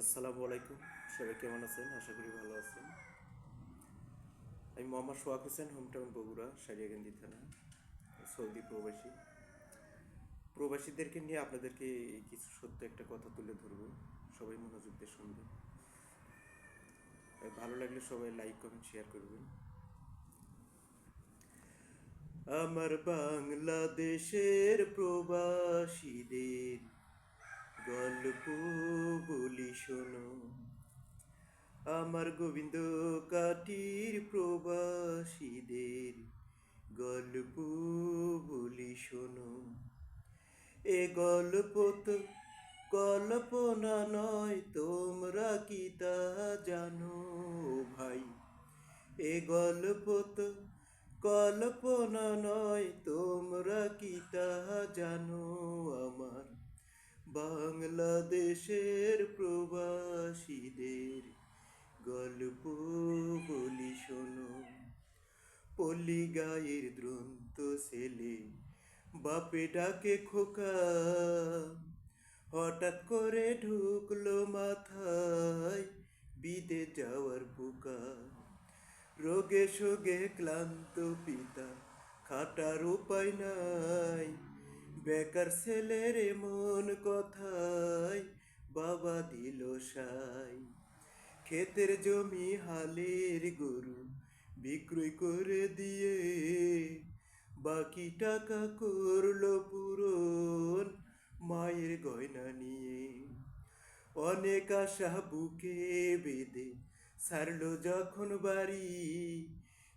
আসসালামু আলাইকুম। সবাই কেমন আছেন? আশা করি ভালো আছেন। আমি মোহাম্মদ সোহাগ হোসেন, হোমটাউন বগুড়া, সারিয়াকান্দি থানা, সৌদি প্রবাসী। প্রবাসীদেরকে নিয়ে আপনাদেরকে কিছু সত্য একটা কথা তুলে ধরবো। সবাই মনোযোগ দিয়ে শুনবেন। ভালো লাগলে সবাই লাইক কমেন্ট শেয়ার করবেন। আমার বাংলাদেশের প্রবাসীদের গল্প বলি শোনো। আমার গোবিন্দ কাটির প্রবাসীদের গল্প বলি শোনো। এ গল্প তো কল্পনা নয়, তোমরা কি তা জানো ভাই? এ গল্প তো কল্পনা নয়, তোমরা কি তা জানো? আমার বাংলাদেশের প্রবাসীদের গল্প বলি শোনো। পল্লী গায়ের দ্রন্ত ছেলে বাপে ডাকে খোকা, হঠাৎ করে ঢুকলো মাথায় বিদে যাওয়ার পোকা। রোগে শোগে ক্লান্ত পিতা, খাটার উপায় নাই, বেকার ছেলের এমন কথায় বাবা দিল সাই। ক্ষেতের জমি হালের গরু বিক্রয় করে দিয়ে বাকি টাকা করলো পূরণ মায়ের গয়না নিয়ে। অনেক আশা বুকে বেঁধে ছাড়লো যখন বাড়ি,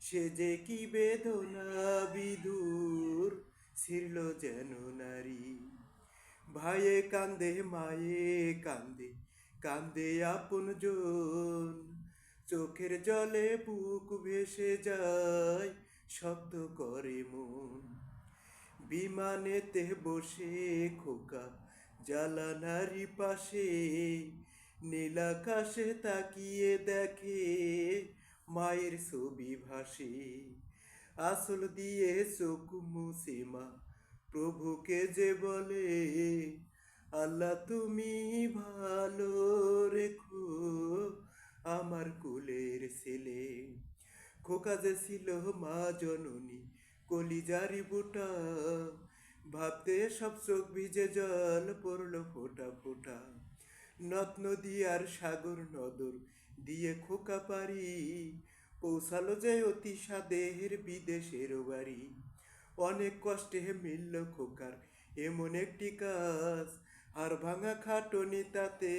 সে যে কি বেদনা বিদুর ছিড়ল যেন নারী। ভাইয়ে কান্দে মায়ে কান্দে, কান্দে আপন জন, চোখের জলে বুক ভেসে যায়, শব্দ করে মন। বিমানেতে বসে খোকা জালানারি পাশে, নীলাকাশে তাকিয়ে দেখে মায়ের ছবি ভাসে। আসল দিয়ে চোখ মুছে মা প্রভুকে যে বলে, আল্লাহ তুমি ভালো রেখো আমার কুলের ছেলে। খোকা যে ছিল মা জননী কলিজারি বুটা, ভাবতে সব চোখ ভিজে জল পড়লো ফোঁটা ফোঁটা। নদ নদী আর সাগর নদর দিয়ে খোকা পারি, পৌঁছালো যে অতি সাদের বিদেশের বাড়ি। অনেক কষ্টে মিলল খোকার এমন একটি কাজ, আর ভাঙা খাটনি তাতে